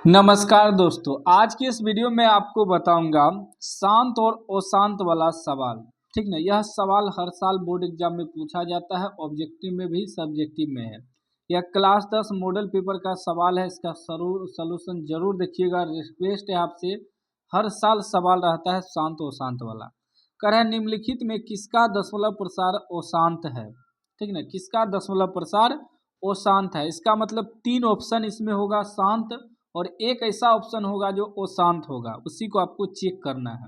नमस्कार दोस्तों, आज की इस वीडियो में आपको बताऊंगा शांत और अशांत वाला सवाल। ठीक ना, यह सवाल हर साल बोर्ड एग्जाम में पूछा जाता है, ऑब्जेक्टिव में भी सब्जेक्टिव में है। यह क्लास 10 मॉडल पेपर का सवाल है। इसका सलूशन जरूर देखिएगा। रिक्वेस्ट है आपसे, हर साल सवाल रहता है शांत और अशांत वाला। कह रहा है निम्नलिखित में किसका दशमलव प्रसार अशांत है। ठीक ना, किसका दशमलव प्रसार अशांत है। इसका मतलब 3 ऑप्शन इसमें होगा शांत और एक ऐसा ऑप्शन होगा जो अशांत होगा, उसी को आपको चेक करना है।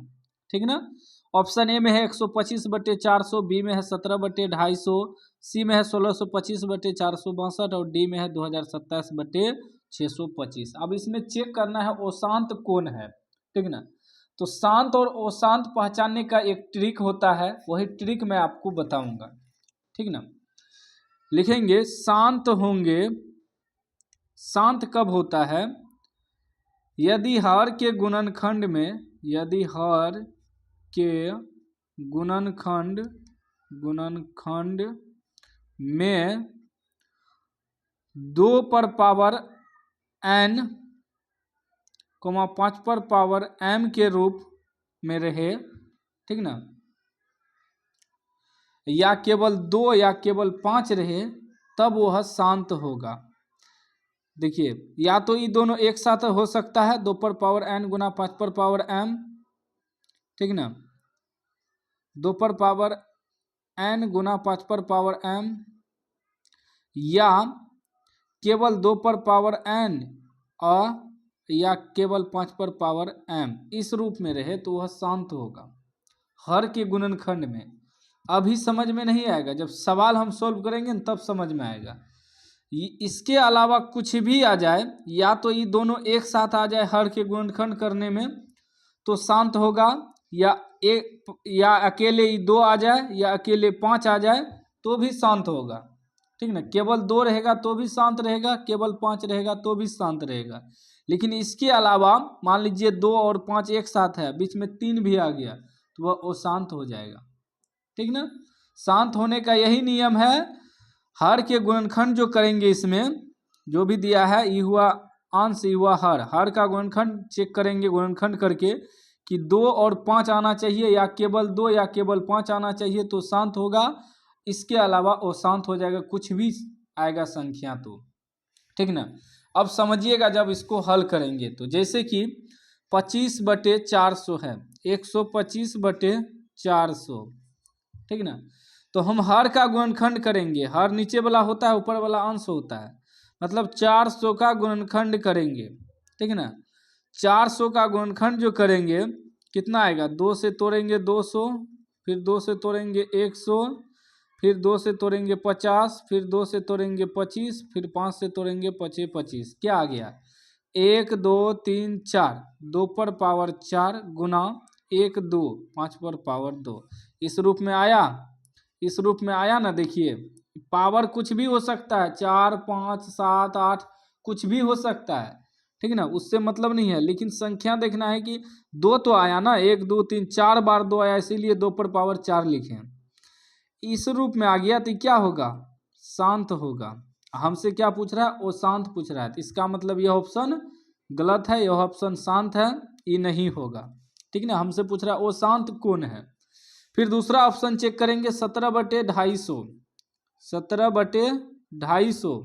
ठीक ना, ऑप्शन ए में है 125/400, बी में है 17/250, सी में है 1625/462 और डी में है 2027/625। अब इसमें चेक करना है अशांत कौन है। ठीक ना, तो शांत और अशांत पहचानने का एक ट्रिक होता है, वही ट्रिक मैं आपको बताऊंगा। ठीक ना, लिखेंगे शांत होंगे। शांत कब होता है? यदि हर के गुणनखंड में, यदि हर के गुणनखंड में 2 पर पावर n, 5 पर पावर m के रूप में रहे। ठीक ना, या केवल 2 या केवल 5 रहे, तब वह शांत होगा। देखिए, या तो ये दोनों एक साथ हो सकता है, 2 पर पावर n गुना 5 पर पावर m। ठीक ना, 2 पर पावर n गुना 5 पर पावर m, या केवल 2 पर पावर n या केवल 5 पर पावर m इस रूप में रहे तो वह शांत होगा हर के गुणनखंड में। अभी समझ में नहीं आएगा, जब सवाल हम सोल्व करेंगे न तब समझ में आएगा। इसके अलावा कुछ भी आ जाए, या तो ये दोनों एक साथ आ जाए हर के गुणनखंड करने में तो शांत होगा, या अकेले ये 2 आ जाए या अकेले 5 आ जाए तो भी शांत होगा। ठीक ना, केवल 2 रहेगा तो भी शांत रहेगा, केवल 5 रहेगा तो भी शांत रहेगा। लेकिन इसके अलावा मान लीजिए 2 और 5 एक साथ है, बीच में 3 भी आ गया तो वह अशांत हो जाएगा। ठीक ना, शांत होने का यही नियम है। हर के गुणनखंड जो करेंगे, इसमें जो भी दिया है, ये हुआ अंश, ये हुआ हर का गुणनखंड चेक करेंगे, गुणनखंड करके कि 2 और 5 आना चाहिए या केवल 2 या केवल 5 आना चाहिए तो शांत होगा। इसके अलावा अशांत हो जाएगा, कुछ भी आएगा संख्या तो। ठीक ना, अब समझिएगा जब इसको हल करेंगे तो, जैसे कि 25/400 है, 125/400। ठीक ना, तो हम हर का गुणनखंड करेंगे। हर नीचे वाला होता है, ऊपर वाला अंश होता है, मतलब 400 का गुणनखंड करेंगे। ठीक ना, 400 का गुणनखंड जो करेंगे कितना आएगा? 2 से तोड़ेंगे 200, फिर 2 से तोड़ेंगे 100, फिर 2 से तोड़ेंगे 50, फिर 2 से तोड़ेंगे 25, फिर 5 से तोड़ेंगे 25। क्या आ गया? 1 2 3 4, 2 पर पावर 4 गुना 1 2 5 पर पावर 2। इस रूप में आया, इस रूप में आया ना। देखिए, पावर कुछ भी हो सकता है, 4 5 7 8 कुछ भी हो सकता है। ठीक ना, उससे मतलब नहीं है, लेकिन संख्या देखना है कि 2 तो आया ना, 1 2 3 4 बार 2 आया, इसीलिए 2 पर पावर 4 लिखे। इस रूप में आ गया तो क्या होगा? शांत होगा। हमसे क्या पूछ रहा है? वो शांत पूछ रहा है, तो इसका मतलब यह ऑप्शन गलत है, यह ऑप्शन शांत है, ये नहीं होगा। ठीक ना, हमसे पूछ रहा है वो शांत कौन है। फिर दूसरा ऑप्शन चेक करेंगे, 17/250, 17/250।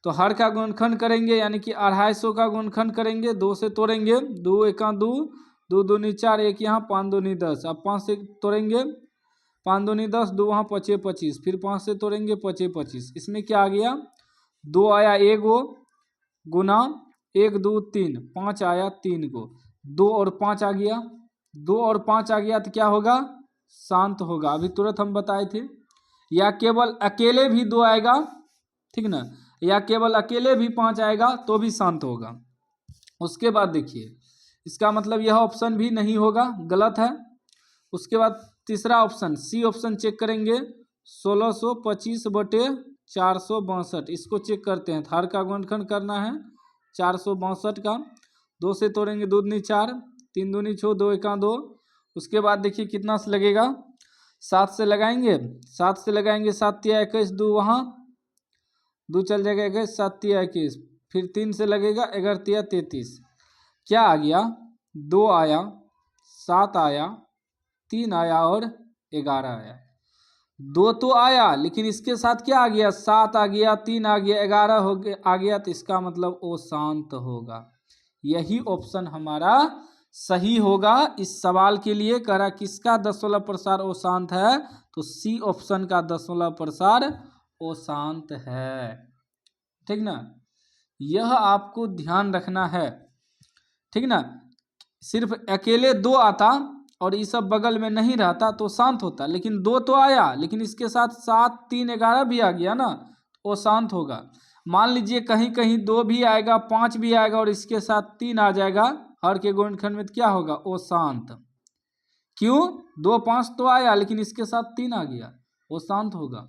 तो हर का गुणनखंड करेंगे, यानी कि 250 का गुणनखंड करेंगे। 2 से तोड़ेंगे, 2 1 2, 2 2 4, 1 यहाँ, 5 2 10। अब 5 से तोड़ेंगे, 5 2 10, 2 वहाँ, 25 25, फिर 5 से तोड़ेंगे 25 25। इसमें क्या आ गया? 2 आया 1 गो गुना 1 2 3, 5 आया 3 गो, 2 और 5 आ गया, 2 और 5 आ गया तो क्या होगा? शांत होगा। अभी तुरंत हम बताए थे। या केवल अकेले भी 2 आएगा, ठीक ना, या केवल अकेले भी 5 आएगा तो भी शांत होगा। उसके बाद देखिए, इसका मतलब यह ऑप्शन भी नहीं होगा, गलत है। उसके बाद तीसरा ऑप्शन, सी ऑप्शन चेक करेंगे, 1625/462। इसको चेक करते हैं। हर का गुणनखंड करना है 462 का। 2 से तोड़ेंगे, 2 दूनी 4, 3 दूनी 6, 2 1 2। उसके बाद देखिए कितना से लगेगा? 7 से लगाएंगे, 7 से लगाएंगे, 7 3 21, 2 वहाँ, 2 चल जाएगा 21, 7 3 21, फिर 3 से लगेगा 11 33, क्या आ गया 2 आया, 7 आया, 3 आया और 11 आया। 2 तो आया लेकिन इसके साथ क्या आ गया 7 आ गया, 3 आ गया, 11 हो गया आ गया, तो इसका मतलब वो शांत होगा। यही ऑप्शन हमारा सही होगा। इस सवाल के लिए कह रहा किसका दशमलव प्रसार अशांत है, तो सी ऑप्शन का दशमलव प्रसार अशांत है। ठीक ना, यह आपको ध्यान रखना है। ठीक ना, सिर्फ अकेले 2 आता और ये सब बगल में नहीं रहता तो शांत होता, लेकिन 2 तो आया लेकिन इसके साथ 7 3 11 भी आ गया ना, वो शांत होगा। मान लीजिए कहीं कहीं 2 भी आएगा, 5 भी आएगा और इसके साथ 3 आ जाएगा, हर के गुणनखंड में क्या होगा वो शांत। क्यों 2 5 तो आया लेकिन इसके साथ 3 आ गया, वो शांत होगा।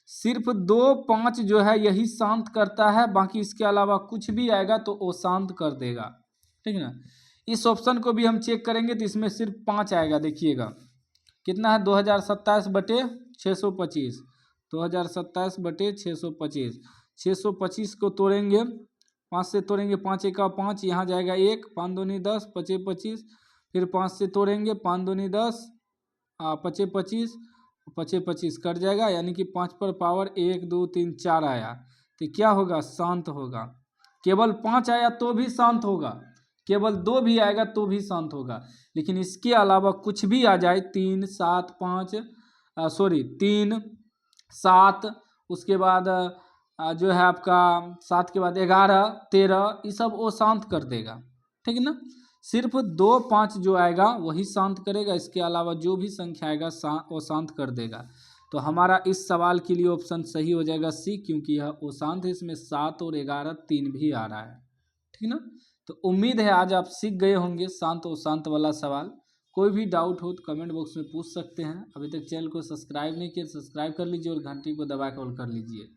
सिर्फ 2 5 जो है यही शांत करता है, बाकी इसके अलावा कुछ भी आएगा तो वो शांत कर देगा। ठीक ना, इस ऑप्शन को भी हम चेक करेंगे तो इसमें सिर्फ 5 आएगा। देखिएगा कितना है 2027 बटे 625, 2027 बटे 625, 625 को तोड़ेंगे 5 से, तोड़ेंगे 5 एका 5, यहाँ जाएगा 1, 5 दूनी 10, 25 25, फिर 5 से तोड़ेंगे 5 दूनी 10, 25 25, 25 25 कट जाएगा, यानी कि 5 पर पावर 1 2 3 4 आया, तो क्या होगा शांत होगा। केवल 5 आया तो भी शांत होगा, केवल 2 भी आएगा तो भी शांत होगा, लेकिन इसके अलावा कुछ भी आ जाए 3 7 5 3 7, उसके बाद जो है आपका 7 के बाद 11 13, ये सब वो शांत कर देगा। ठीक है ना, सिर्फ 2 5 जो आएगा वही शांत करेगा, इसके अलावा जो भी संख्या आएगा वो शांत कर देगा। तो हमारा इस सवाल के लिए ऑप्शन सही हो जाएगा सी, क्योंकि यह वो शांत है, इसमें 7 और 11 3 भी आ रहा है। ठीक ना, तो उम्मीद है आज आप सीख गए होंगे शांत और शांत वाला सवाल। कोई भी डाउट हो तो कमेंट बॉक्स में पूछ सकते हैं। अभी तक चैनल को सब्सक्राइब नहीं किया, सब्सक्राइब कर लीजिए और घंटी को दबा कर ऑल कर लीजिए।